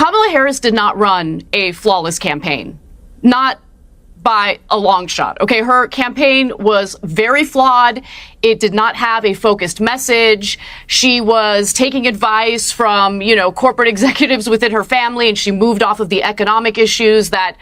Kamala Harris did not run a flawless campaign, not by a long shot. Okay, her campaign was very flawed. It did not have a focused message. She was taking advice from, corporate executives within her family, and she moved off of the economic issues that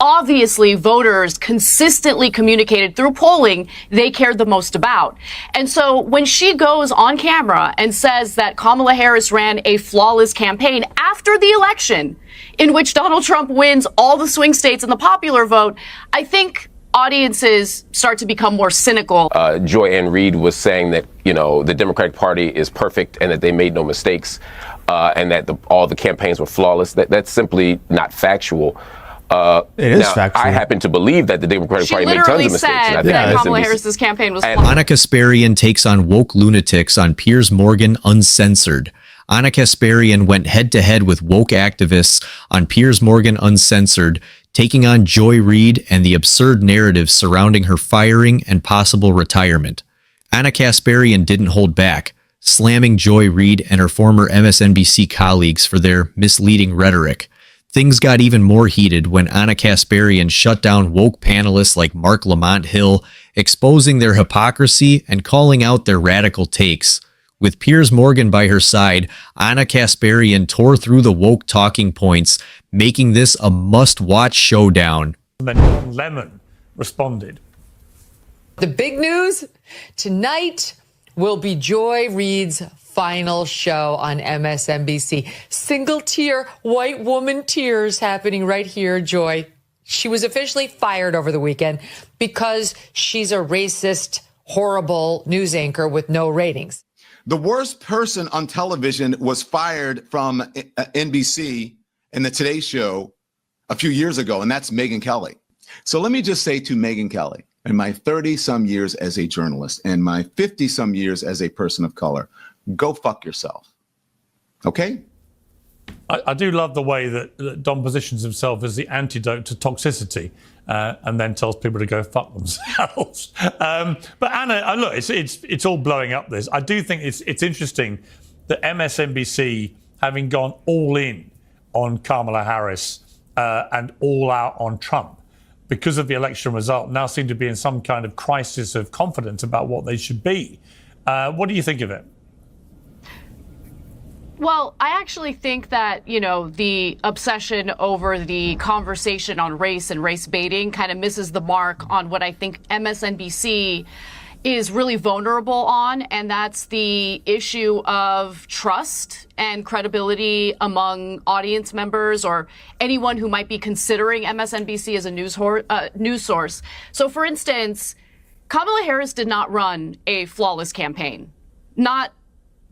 obviously voters consistently communicated through polling they cared the most about. And so when she goes on camera and says that Kamala Harris ran a flawless campaign after the election in which Donald Trump wins all the swing states in the popular vote, I think audiences start to become more cynical. Joy Reid was saying that, the Democratic Party is perfect and that they made no mistakes and that all the campaigns were flawless. That's simply not factual. It is factual. I happen to believe that the Democratic Party made tons of mistakes. She literally said that Kamala Harris's campaign was flawed. Ana Kasparian takes on woke lunatics on Piersmorgan Uncensored. Ana Kasparian went head-to-head with woke activists on Piersmorgan Uncensored, taking on Joy Reid and the absurd narratives surrounding her firing and possible retirement. Ana Kasparian didn't hold back, slamming Joy Reid and her former MSNBC colleagues for their misleading rhetoric. Things got even more heated when Ana Kasparian shut down woke panelists like Mark Lamont Hill, exposing their hypocrisy and calling out their radical takes. With Piersmorgan by her side, Ana Kasparian tore through the woke talking points, making this a must-watch showdown. And then Lemon responded. The big news tonight will be Joy Reid's final show on MSNBC. Single tear, white woman tears happening right here, Joy. She was officially fired over the weekend because she's a racist, horrible news anchor with no ratings. The worst person on television was fired from NBC in the Today Show a few years ago, and that's Megyn Kelly. So let me just say to Megyn Kelly, in my 30-some years as a journalist and my 50-some years as a person of color, go fuck yourself. Okay? I do love the way that Don positions himself as the antidote to toxicity and then tells people to go fuck themselves. But Anna, look, it's all blowing up this. I do think it's interesting that MSNBC, having gone all in on Kamala Harris and all out on Trump, because of the election result, now seem to be in some kind of crisis of confidence about what they should be. What do you think of it? Well, I actually think that, the obsession over the conversation on race and race baiting kind of misses the mark on what I think MSNBC is really vulnerable on, and that's the issue of trust and credibility among audience members or anyone who might be considering MSNBC as a news source. So, for instance, Kamala Harris did not run a flawless campaign, not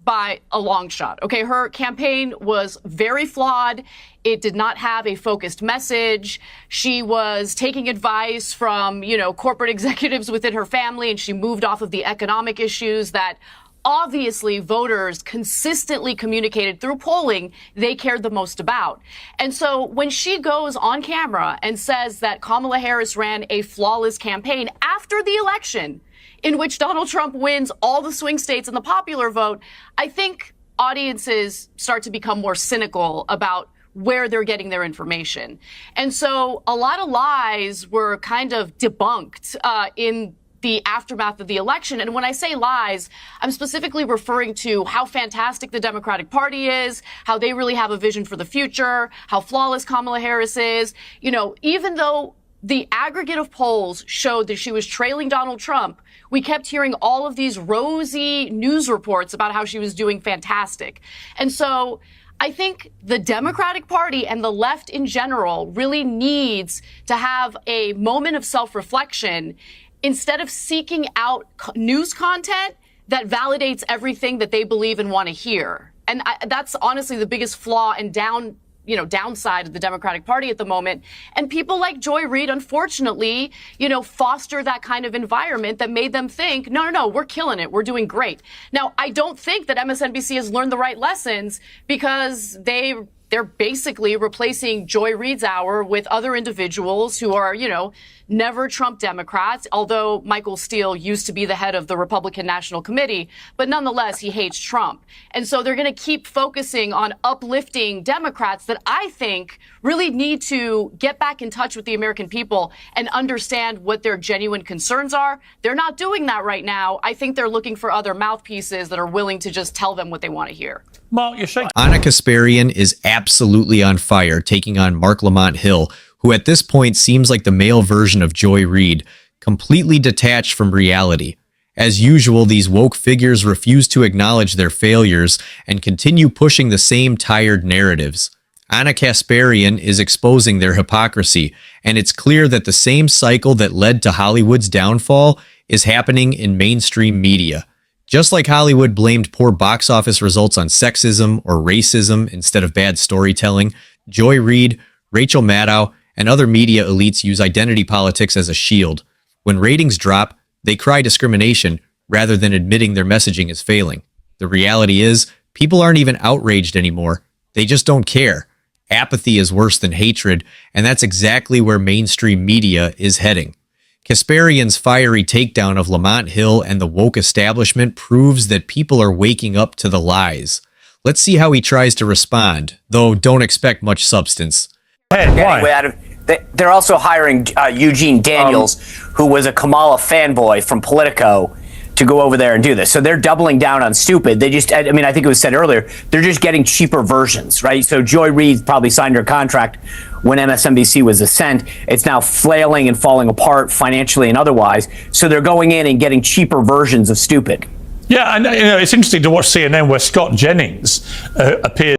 by a long shot. Okay, her campaign was very flawed. It did not have a focused message. She was taking advice from, corporate executives within her family, and she moved off of the economic issues that obviously voters consistently communicated through polling they cared the most about. And so when she goes on camera and says that Kamala Harris ran a flawless campaign after the election in which Donald Trump wins all the swing states in the popular vote, I think audiences start to become more cynical about where they're getting their information. And so a lot of lies were kind of debunked in the aftermath of the election. And when I say lies, I'm specifically referring to how fantastic the Democratic Party is, how they really have a vision for the future, how flawless Kamala Harris is. Even though the aggregate of polls showed that she was trailing Donald Trump, we kept hearing all of these rosy news reports about how she was doing fantastic. And so I think the Democratic Party and the left in general really needs to have a moment of self-reflection instead of seeking out news content that validates everything that they believe and want to hear. And that's honestly the biggest flaw and downside of the Democratic Party at the moment. And people like Joy Reid, unfortunately, foster that kind of environment that made them think, no, we're killing it. We're doing great. Now, I don't think that MSNBC has learned the right lessons because they they're basically replacing Joy Reid's hour with other individuals who are, never Trump Democrats, although Michael Steele used to be the head of the Republican National Committee, but nonetheless, he hates Trump. And so they're going to keep focusing on uplifting Democrats that I think really need to get back in touch with the American people and understand what their genuine concerns are. They're not doing that right now. I think they're looking for other mouthpieces that are willing to just tell them what they want to hear. Mark, you're shaking. Ana Kasparian is absolutely on fire, taking on Mark Lamont Hill, who at this point seems like the male version of Joy Reid, completely detached from reality. As usual, these woke figures refuse to acknowledge their failures and continue pushing the same tired narratives. Ana Kasparian is exposing their hypocrisy, and it's clear that the same cycle that led to Hollywood's downfall is happening in mainstream media. Just like Hollywood blamed poor box office results on sexism or racism instead of bad storytelling, Joy Reid, Rachel Maddow, and other media elites use identity politics as a shield. When ratings drop, they cry discrimination rather than admitting their messaging is failing. The reality is, people aren't even outraged anymore. They just don't care. Apathy is worse than hatred, and that's exactly where mainstream media is heading. Kasparian's fiery takedown of Lamont Hill and the woke establishment proves that people are waking up to the lies. Let's see how he tries to respond, though don't expect much substance. Why? They're also hiring Eugene Daniels, who was a Kamala fanboy from Politico, to go over there and do this. So they're doubling down on stupid. They just, I think it was said earlier, they're just getting cheaper versions, right? So Joy Reid probably signed her contract when MSNBC was Ascent. It's now flailing and falling apart financially and otherwise. So they're going in and getting cheaper versions of stupid. Yeah, and it's interesting to watch CNN where Scott Jennings appears